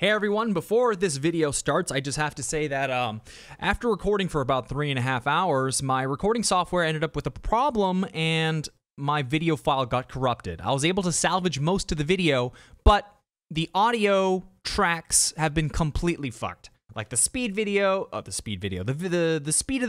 Hey everyone, before this video starts, I just have to say that after recording for about 3.5 hours, my recording software ended up with a problem and my video file got corrupted. I was able to salvage most of the video, but the audio tracks have been completely fucked. Like the speed of the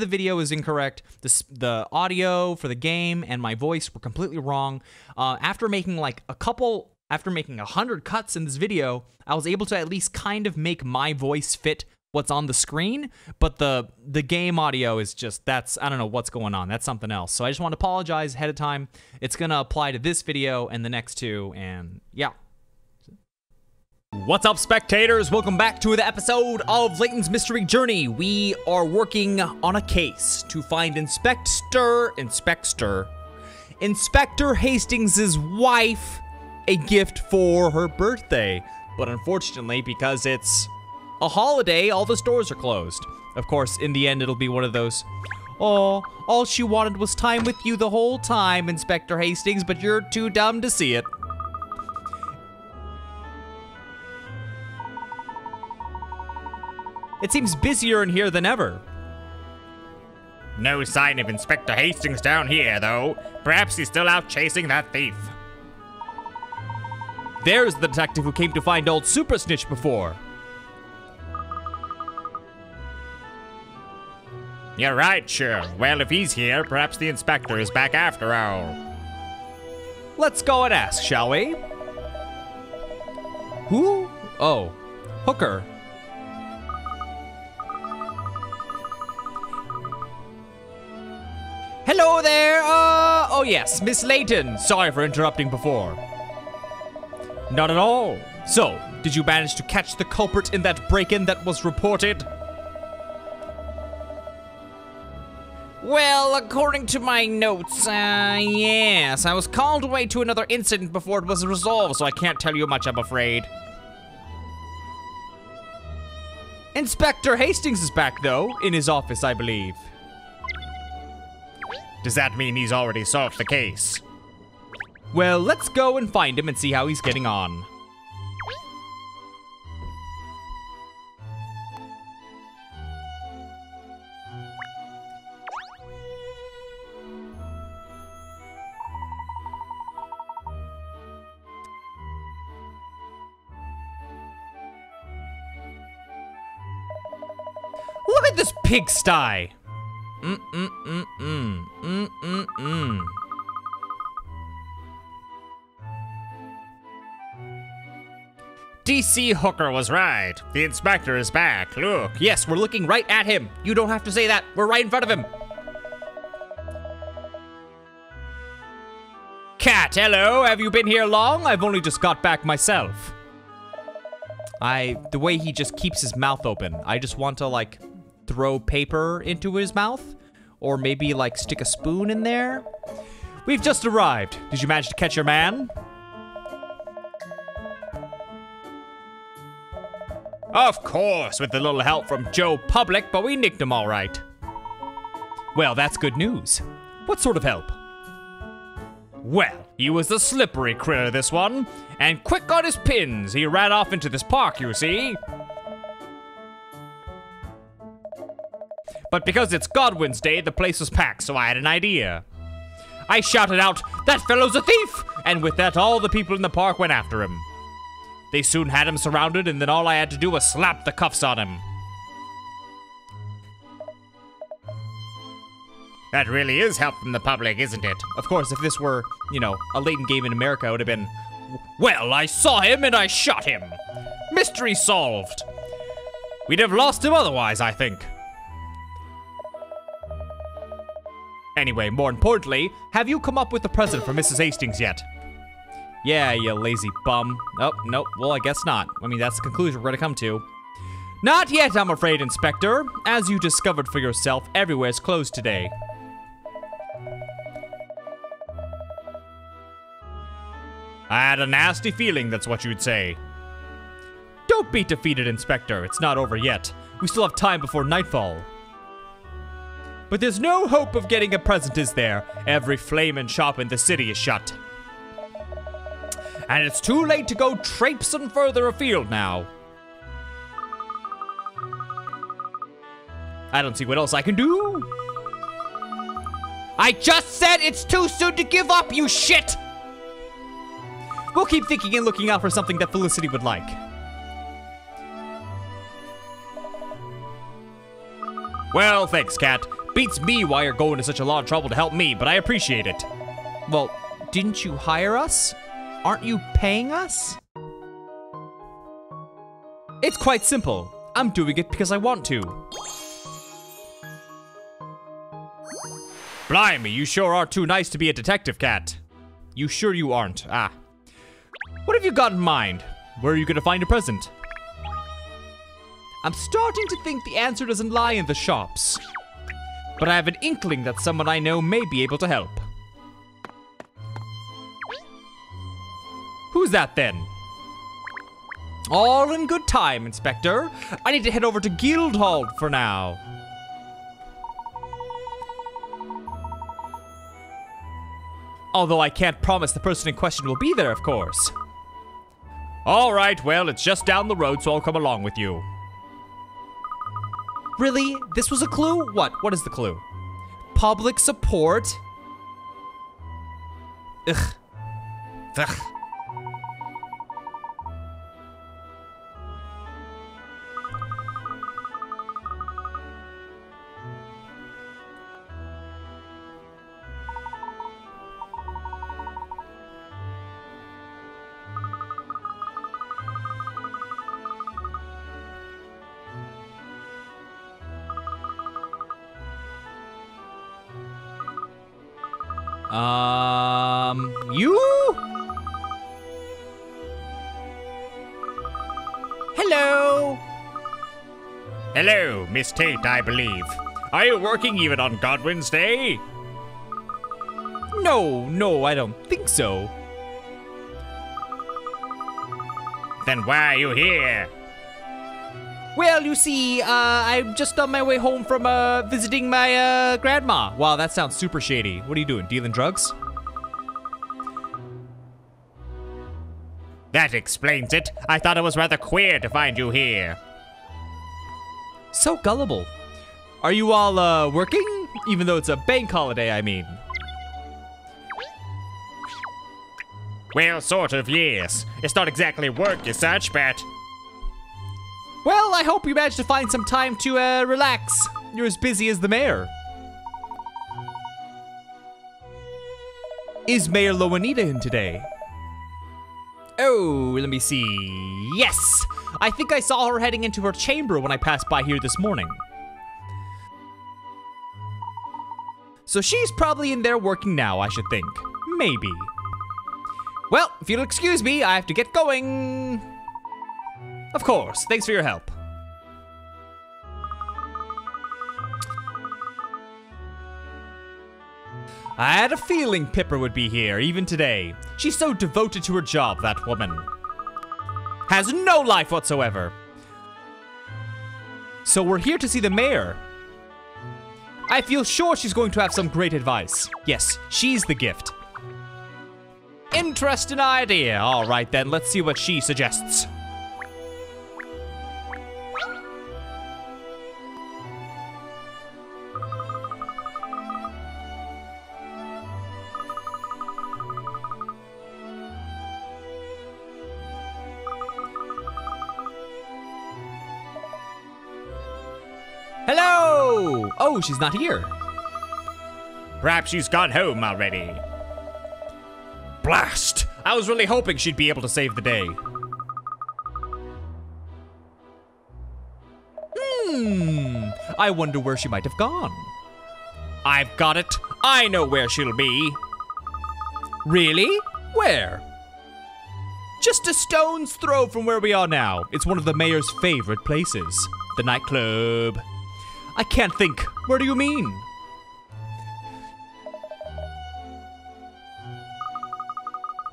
video is incorrect. The audio for the game and my voice were completely wrong. After making 100 cuts in this video, I was able to at least kind of make my voice fit what's on the screen, but the game audio is just, I don't know what's going on. That's something else. So I just want to apologize ahead of time. It's gonna apply to this video and the next two, and yeah. What's up, spectators? Welcome back to the episode of Layton's Mystery Journey. We are working on a case to find Inspector Hastings' wife a gift for her birthday. But unfortunately, because it's a holiday, all the stores are closed. Of course, in the end, it'll be one of those, "Oh, all she wanted was time with you the whole time, Inspector Hastings, but you're too dumb to see it." It seems busier in here than ever. No sign of Inspector Hastings down here, though. Perhaps he's still out chasing that thief. There's the detective who came to find old Super Snitch before. You're right, Sherl. Well, if he's here, perhaps the inspector is back after all. Let's go and ask, shall we? Who? Oh, Hooker. Hello there, oh yes, Miss Layton. Sorry for interrupting before. Not at all. So, did you manage to catch the culprit in that break-in that was reported? Well, according to my notes, yes. I was called away to another incident before it was resolved, so I can't tell you much, I'm afraid. Inspector Hastings is back, though, in his office, I believe. Does that mean he's already solved the case? Well, let's go and find him and see how he's getting on. Look at this pigsty! DC Hooker was right. The inspector is back. Look. Yes, we're looking right at him. You don't have to say that. We're right in front of him. Cat, hello. Have you been here long? I've only just got back myself. The way he just keeps his mouth open. I just want to, like, throw paper into his mouth. Or maybe, like, stick a spoon in there. We've just arrived. Did you manage to catch your man? Of course, with a little help from Joe Public, but we nicked him all right. Well, that's good news. What sort of help? Well, he was a slippery critter, this one. And quick on his pins. He ran off into this park, you see. But because it's Godwin's Day, the place was packed, so I had an idea. I shouted out, "That fellow's a thief!" And with that, all the people in the park went after him. They soon had him surrounded, and then all I had to do was slap the cuffs on him. That really is help from the public, isn't it? Of course, if this were, you know, a Layton game in America, it would have been, "Well, I saw him and I shot him. Mystery solved." We'd have lost him otherwise, I think. Anyway, more importantly, have you come up with the present for Mrs. Hastings yet? Yeah, you lazy bum. Oh, nope, well, I guess not. I mean, that's the conclusion we're gonna come to. Not yet, I'm afraid, Inspector. As you discovered for yourself, everywhere's closed today. I had a nasty feeling that's what you'd say. Don't be defeated, Inspector. It's not over yet. We still have time before nightfall. But there's no hope of getting a present, is there? Every flamin' shop in the city is shut. And it's too late to go traipsing further afield now. I don't see what else I can do. I just said it's too soon to give up, you shit! We'll keep thinking and looking out for something that Felicity would like. Well, thanks, Kat. Beats me why you're going to such a lot of trouble to help me, but I appreciate it. Well, didn't you hire us? Aren't you paying us? It's quite simple. I'm doing it because I want to. Blimey, you sure are too nice to be a detective, Kat. You sure you aren't? Ah. What have you got in mind? Where are you gonna find a present? I'm starting to think the answer doesn't lie in the shops. But I have an inkling that someone I know may be able to help. Who's that then? All in good time, Inspector. I need to head over to Guildhall for now. Although I can't promise the person in question will be there, of course. All right, well, it's just down the road, so I'll come along with you. Really? This was a clue? What? What is the clue? Public support? Ugh. Ugh. You? Hello? Hello, Miss Tate, I believe. Are you working even on Godwin's Day? No, I don't think so. Then why are you here? Well, you see, I'm just on my way home from, visiting my, grandma. Wow, that sounds super shady. What are you doing, dealing drugs? That explains it. I thought it was rather queer to find you here. So gullible. Are you all, working? Even though it's a bank holiday, I mean. Well, sort of, yes. It's not exactly work as such, but... Well, I hope you managed to find some time to, relax. You're as busy as the mayor. Is Mayor Loanita in today? Oh, let me see. Yes! I think I saw her heading into her chamber when I passed by here this morning. So she's probably in there working now, I should think. Maybe. Well, if you'll excuse me, I have to get going. Of course, thanks for your help. I had a feeling Pipper would be here, even today. She's so devoted to her job, that woman. Has no life whatsoever. So we're here to see the mayor. I feel sure she's going to have some great advice. Yes, she's the gift. Interesting idea. All right then, let's see what she suggests. Hello! Oh, she's not here. Perhaps she's gone home already. Blast! I was really hoping she'd be able to save the day. I wonder where she might have gone. I've got it. I know where she'll be. Really? Where? Just a stone's throw from where we are now. It's one of the mayor's favorite places. The nightclub. I can't think. Where do you mean?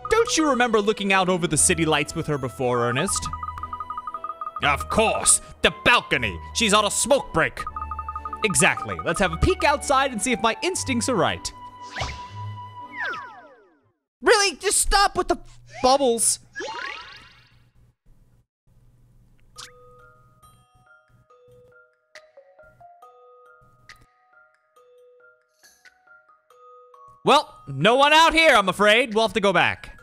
Don't you remember looking out over the city lights with her before, Ernest? Of course. The balcony. She's on a smoke break. Exactly. Let's have a peek outside and see if my instincts are right. Really? Just stop with the bubbles. Well, no one out here, I'm afraid. We'll have to go back.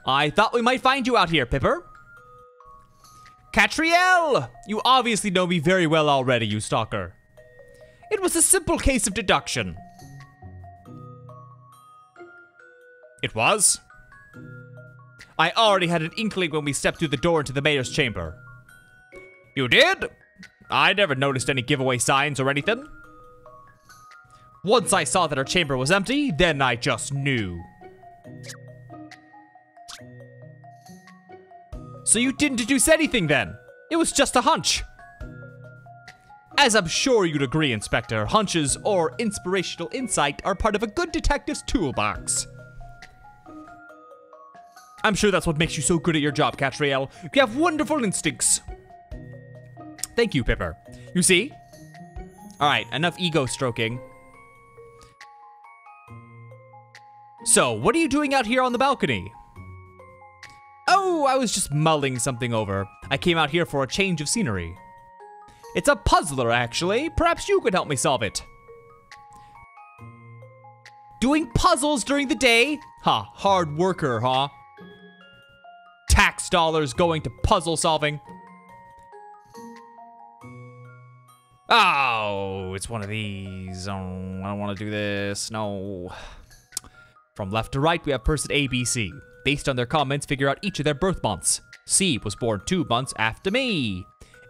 I thought we might find you out here, Pipper. Katrielle! You obviously know me very well already, you stalker. It was a simple case of deduction. It was? I already had an inkling when we stepped through the door into the mayor's chamber. You did? I never noticed any giveaway signs or anything. Once I saw that her chamber was empty, then I just knew. So you didn't deduce anything then? It was just a hunch. As I'm sure you'd agree, Inspector, hunches or inspirational insight are part of a good detective's toolbox. I'm sure that's what makes you so good at your job, Katrielle. You have wonderful instincts. Thank you, Pipper. You see? Alright, enough ego stroking. So, what are you doing out here on the balcony? Oh, I was just mulling something over. I came out here for a change of scenery. It's a puzzler, actually. Perhaps you could help me solve it. Doing puzzles during the day? Huh, hard worker, huh? Tax dollars going to puzzle solving. Oh, it's one of these. Oh, I don't want to do this. No. From left to right, we have person A, B, C. Based on their comments, figure out each of their birth months. C was born 2 months after me.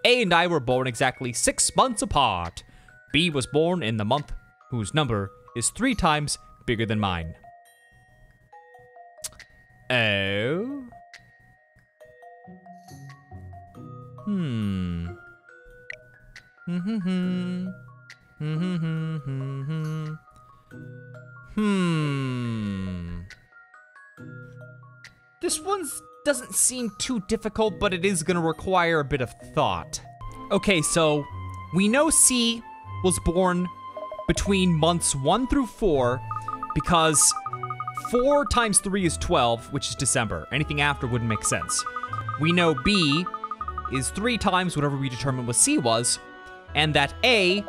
A and I were born exactly 6 months apart. B was born in the month whose number is 3 times bigger than mine. Oh. This one doesn't seem too difficult, but it is gonna require a bit of thought. Okay, so we know C was born between months 1 through 4 because 4 times 3 is 12, which is December. Anything after wouldn't make sense. We know B is 3 times whatever we determined what C was, and that A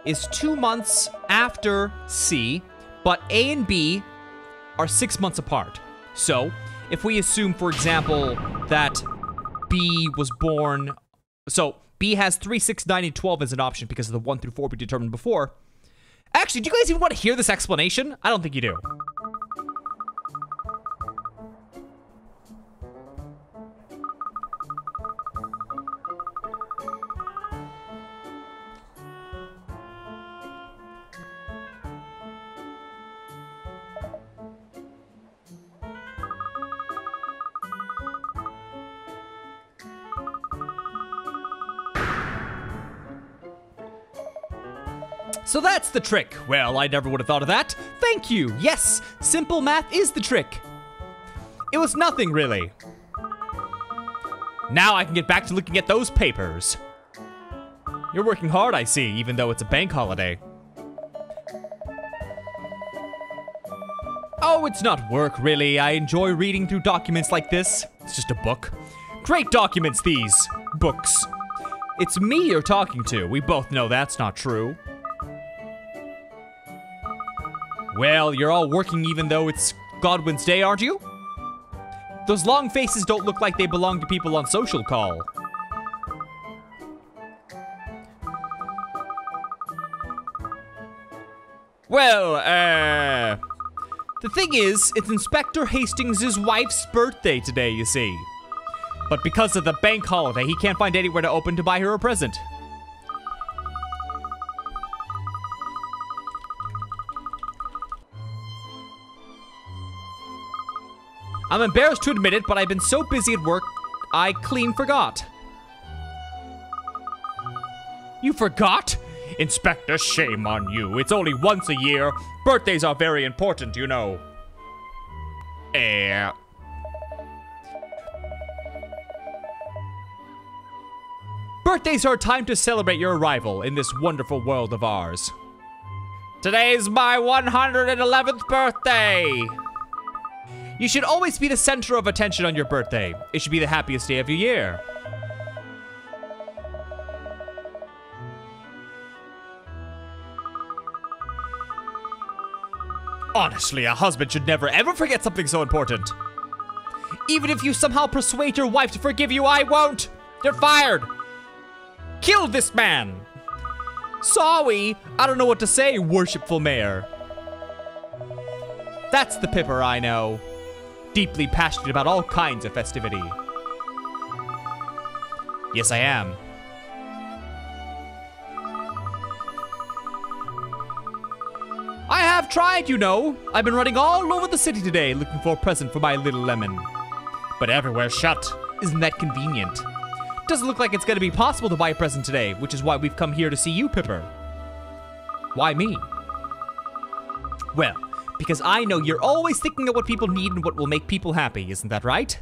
is 2 months after C, but A and B are 6 months apart. So, if we assume, for example, that B was born... So, B has 3, 6, 9, and 12 as an option because of the 1 through 4 we determined before. Actually, do you guys even want to hear this explanation? I don't think you do. So that's the trick. Well, I never would have thought of that. Thank you. Yes, simple math is the trick. It was nothing, really. Now I can get back to looking at those papers. You're working hard, I see, even though it's a bank holiday. Oh, it's not work, really. I enjoy reading through documents like this. It's just a book. Great documents, these books. It's me you're talking to. We both know that's not true. Well, you're all working even though it's Godwin's Day, aren't you? Those long faces don't look like they belong to people on social call. Well, the thing is, it's Inspector Hastings' wife's birthday today, you see. But because of the bank holiday, he can't find anywhere to open to buy her a present. I'm embarrassed to admit it, but I've been so busy at work, I clean forgot. You forgot? Inspector, shame on you. It's only once a year. Birthdays are very important, you know. Birthdays are a time to celebrate your arrival in this wonderful world of ours. Today's my 111th birthday! You should always be the center of attention on your birthday. It should be the happiest day of your year. Honestly, a husband should never ever forget something so important. Even if you somehow persuade your wife to forgive you, I won't. You're fired. Kill this man. Sorry, I don't know what to say, worshipful mayor. That's the Pipper I know. Deeply passionate about all kinds of festivity. Yes, I am. I have tried, you know. I've been running all over the city today looking for a present for my little lemon. But everywhere's shut. Isn't that convenient? Doesn't look like it's going to be possible to buy a present today, which is why we've come here to see you, Pipper. Why me? Well, because I know you're always thinking of what people need and what will make people happy, isn't that right?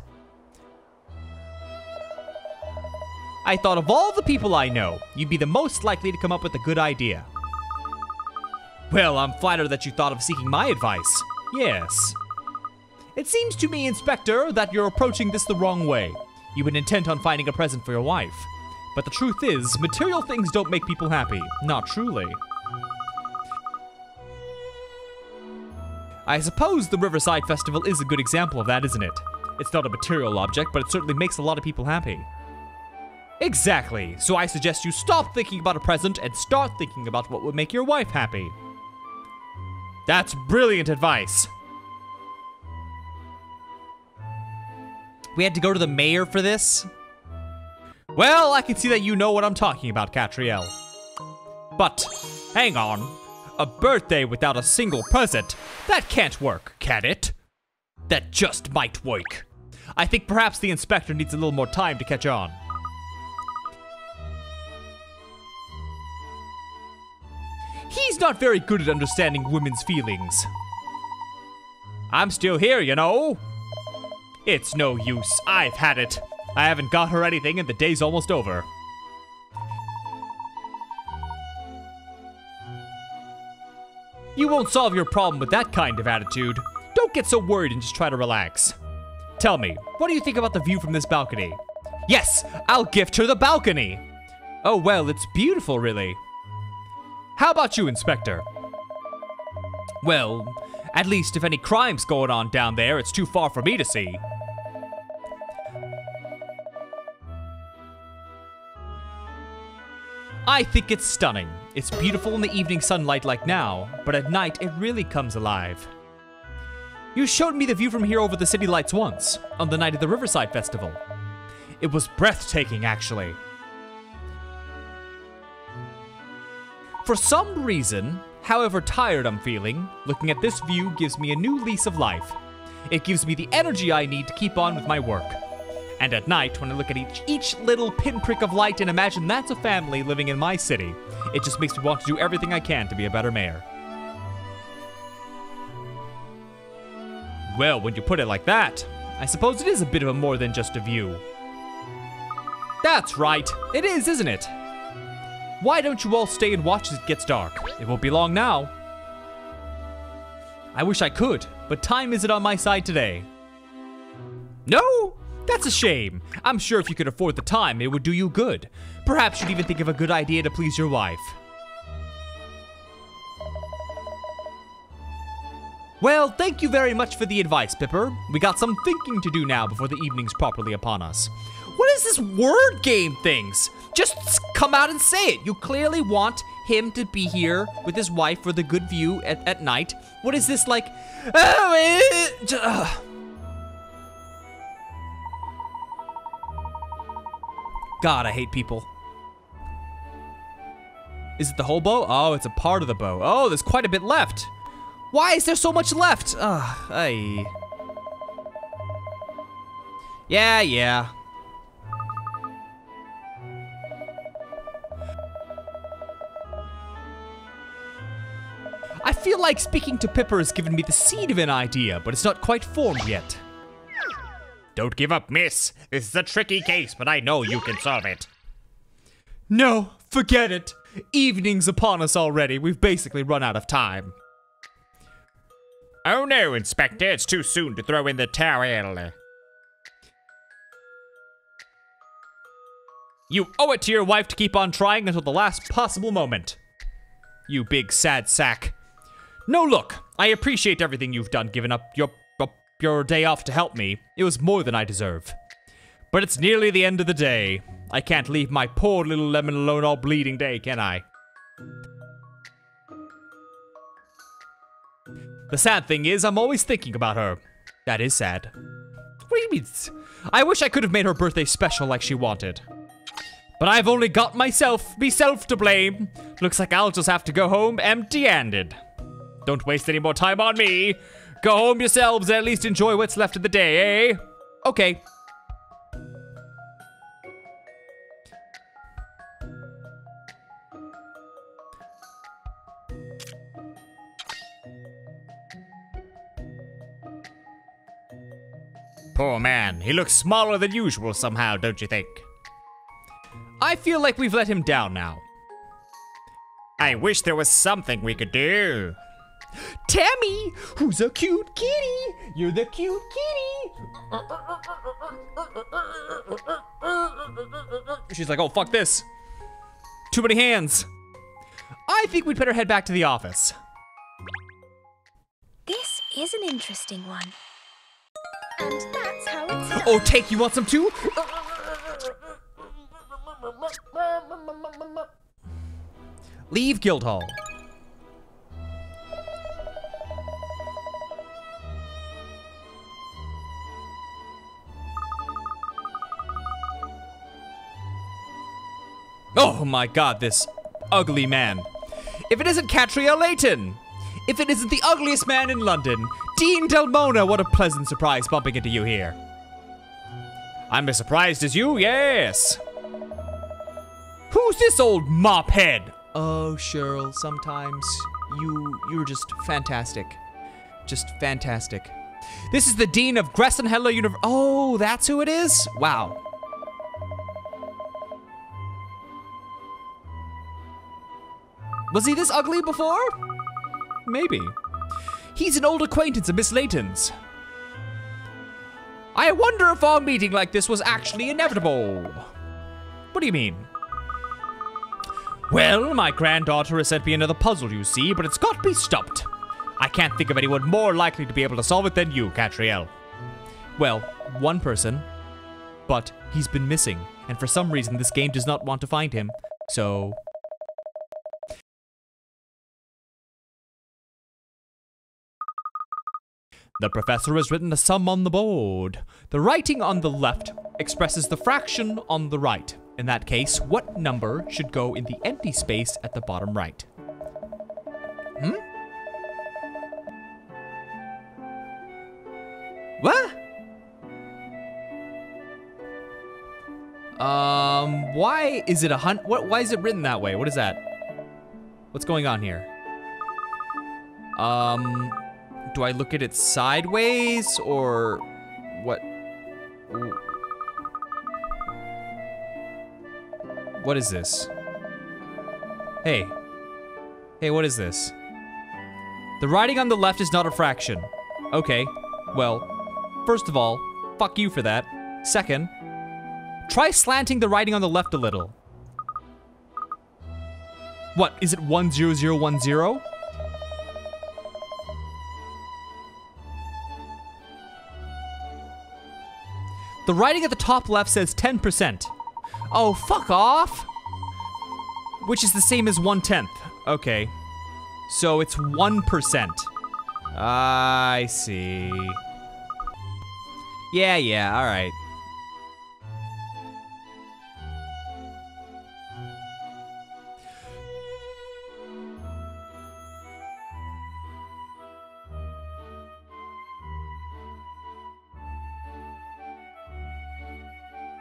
I thought of all the people I know, you'd be the most likely to come up with a good idea. Well, I'm flattered that you thought of seeking my advice. Yes. It seems to me, Inspector, that you're approaching this the wrong way. You've been intent on finding a present for your wife. But the truth is, material things don't make people happy. Not truly. I suppose the Riverside Festival is a good example of that, isn't it? It's not a material object, but it certainly makes a lot of people happy. Exactly. So I suggest you stop thinking about a present and start thinking about what would make your wife happy. That's brilliant advice. We had to go to the mayor for this? Well, I can see that you know what I'm talking about, Katrielle. But, hang on. A birthday without a single present? That can't work, can it? That just might work. I think perhaps the inspector needs a little more time to catch on. He's not very good at understanding women's feelings. I'm still here, you know. It's no use. I've had it. I haven't got her anything and the day's almost over. You won't solve your problem with that kind of attitude. Don't get so worried and just try to relax. Tell me, what do you think about the view from this balcony? Yes, I'll gift her the balcony. Oh, well, it's beautiful, really. How about you, Inspector? Well, at least if any crime's going on down there, it's too far for me to see. I think it's stunning. It's beautiful in the evening sunlight like now, but at night it really comes alive. You showed me the view from here over the city lights once, on the night of the Riverside Festival. It was breathtaking, actually. For some reason, however tired I'm feeling, looking at this view gives me a new lease of life. It gives me the energy I need to keep on with my work. And at night, when I look at each little pinprick of light and imagine that's a family living in my city, it just makes me want to do everything I can to be a better mayor. Well, when you put it like that, I suppose it is a bit of a more than just a view. That's right, it is, isn't it? Why don't you all stay and watch as it gets dark? It won't be long now. I wish I could, but time isn't on my side today. No? That's a shame. I'm sure if you could afford the time, it would do you good. Perhaps you'd even think of a good idea to please your wife. Well, thank you very much for the advice, Pipper. We got some thinking to do now before the evening's properly upon us. What is this word game things? Just come out and say it. You clearly want him to be here with his wife for the good view at night. What is this like? God, I hate people. Is it the whole bow? Oh, it's a part of the bow. Oh, there's quite a bit left. Why is there so much left? Ay. Yeah. I feel like speaking to Pipper has given me the seed of an idea, but it's not quite formed yet. Don't give up, miss. This is a tricky case, but I know you can solve it. No, forget it. Evening's upon us already. We've basically run out of time. Oh no, Inspector. It's too soon to throw in the towel. You owe it to your wife to keep on trying until the last possible moment. You big sad sack. No, look, I appreciate everything you've done, giving up your day off to help me. It was more than I deserve. But it's nearly the end of the day. I can't leave my poor little lemon alone all bleeding day, can I? The sad thing is, I'm always thinking about her. That is sad. What do you mean? I wish I could have made her birthday special like she wanted. But I've only got myself to blame. Looks like I'll just have to go home empty-handed. Don't waste any more time on me. Go home yourselves and at least enjoy what's left of the day, eh? Okay. Poor man, he looks smaller than usual somehow, don't you think? I feel like we've let him down now. I wish there was something we could do. Tammy, who's a cute kitty? You're the cute kitty. She's like, oh, fuck this. Too many hands. I think we'd better head back to the office. This is an interesting one. And that's how it's done. Oh, Take, you want some too? Leave Guildhall. Oh my god, this ugly man. If it isn't Katrielle Layton! If it isn't the ugliest man in London, Dean Delmona, what a pleasant surprise bumping into you here. I'm as surprised as you, yes. Who's this old mop head? Oh, Sherl, sometimes you're just fantastic. Just fantastic. This is the Dean of Gressenhella University. Oh, that's who it is? Wow. Was he this ugly before? Maybe. He's an old acquaintance of Miss Layton's. I wonder if our meeting like this was actually inevitable. What do you mean? Well, my granddaughter has sent me another puzzle, you see, but it's got to be stopped. I can't think of anyone more likely to be able to solve it than you, Katrielle. Well, one person, but he's been missing, and for some reason this game does not want to find him, so... The professor has written a sum on the board. The writing on the left expresses the fraction on the right. In that case, what number should go in the empty space at the bottom right? What? Why is it why is it written that way? What is that? What's going on here? Do I look at it sideways or what? What is this? Hey, what is this? The writing on the left is not a fraction. Okay, well, first of all, fuck you for that. Second, try slanting the writing on the left a little. What, is it 10010? The writing at the top left says 10%. Oh, fuck off! Which is the same as 1/10. Okay. So it's 1%. I see. Yeah, alright.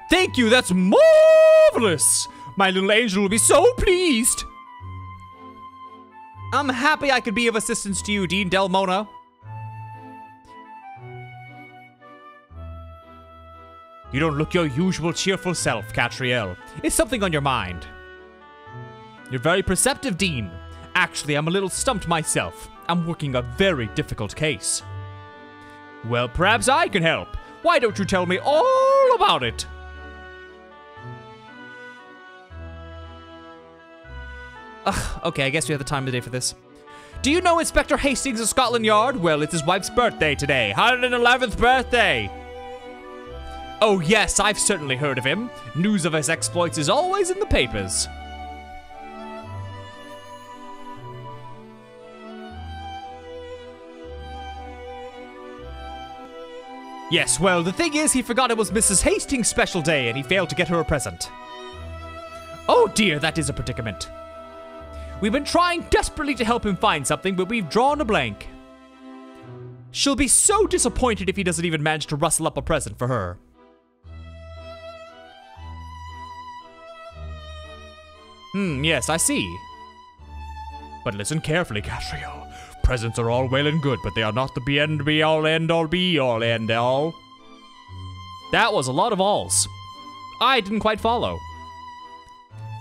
Thank you, that's marvelous! My little angel will be so pleased. I'm happy I could be of assistance to you, Dean Delmona. You don't look your usual cheerful self, Katrielle. Is something on your mind? You're very perceptive, Dean. Actually, I'm a little stumped myself. I'm working a very difficult case. Well, perhaps I can help. Why don't you tell me all about it? Okay, I guess we have the time of the day for this. Do you know Inspector Hastings of Scotland Yard? Well, it's his wife's birthday today. 111th birthday. Oh yes, I've certainly heard of him. News of his exploits is always in the papers. Yes, well, the thing is, he forgot it was Mrs. Hastings' special day and he failed to get her a present. Oh dear, that is a predicament. We've been trying desperately to help him find something, but we've drawn a blank. She'll be so disappointed if he doesn't even manage to rustle up a present for her. Yes, I see. But listen carefully, Katrielle. Presents are all well and good, but they are not the be-all, end-all, be-all, end-all. That was a lot of alls. I didn't quite follow.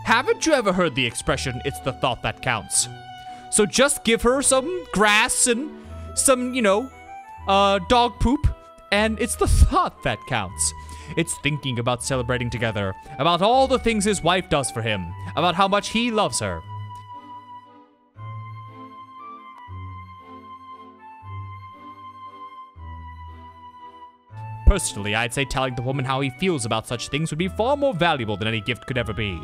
Haven't you ever heard the expression, it's the thought that counts? So just give her some grass and some, dog poop, and it's the thought that counts. It's thinking about celebrating together, about all the things his wife does for him, about how much he loves her. Personally, I'd say telling the woman how he feels about such things would be far more valuable than any gift could ever be.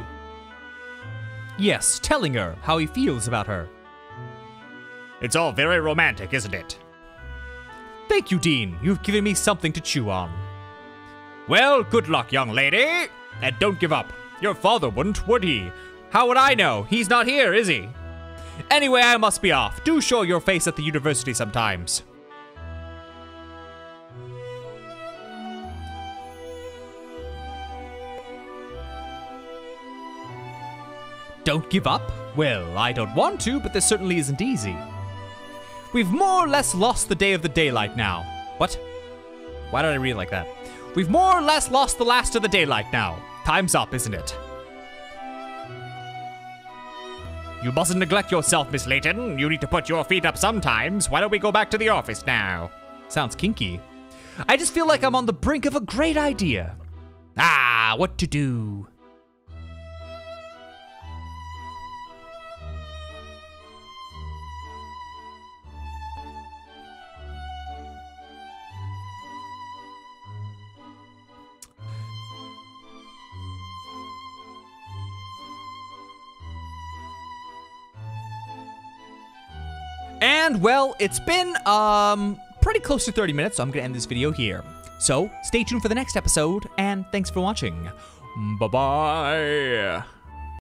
Yes, telling her how he feels about her. It's all very romantic, isn't it? Thank you, Dean. You've given me something to chew on. Well, good luck, young lady. And don't give up. Your father wouldn't, would he? How would I know? He's not here, is he? Anyway, I must be off. Do show your face at the university sometimes. Don't give up? Well, I don't want to, but this certainly isn't easy. We've more or less lost the day of the daylight now. What? Why did I read it like that? We've more or less lost the last of the daylight now. Time's up, isn't it? You mustn't neglect yourself, Miss Layton. You need to put your feet up sometimes. Why don't we go back to the office now? Sounds kinky. I just feel like I'm on the brink of a great idea. Ah, what to do? And, well, it's been, pretty close to 30 minutes, so I'm gonna end this video here. So, stay tuned for the next episode, and thanks for watching. Bye-bye.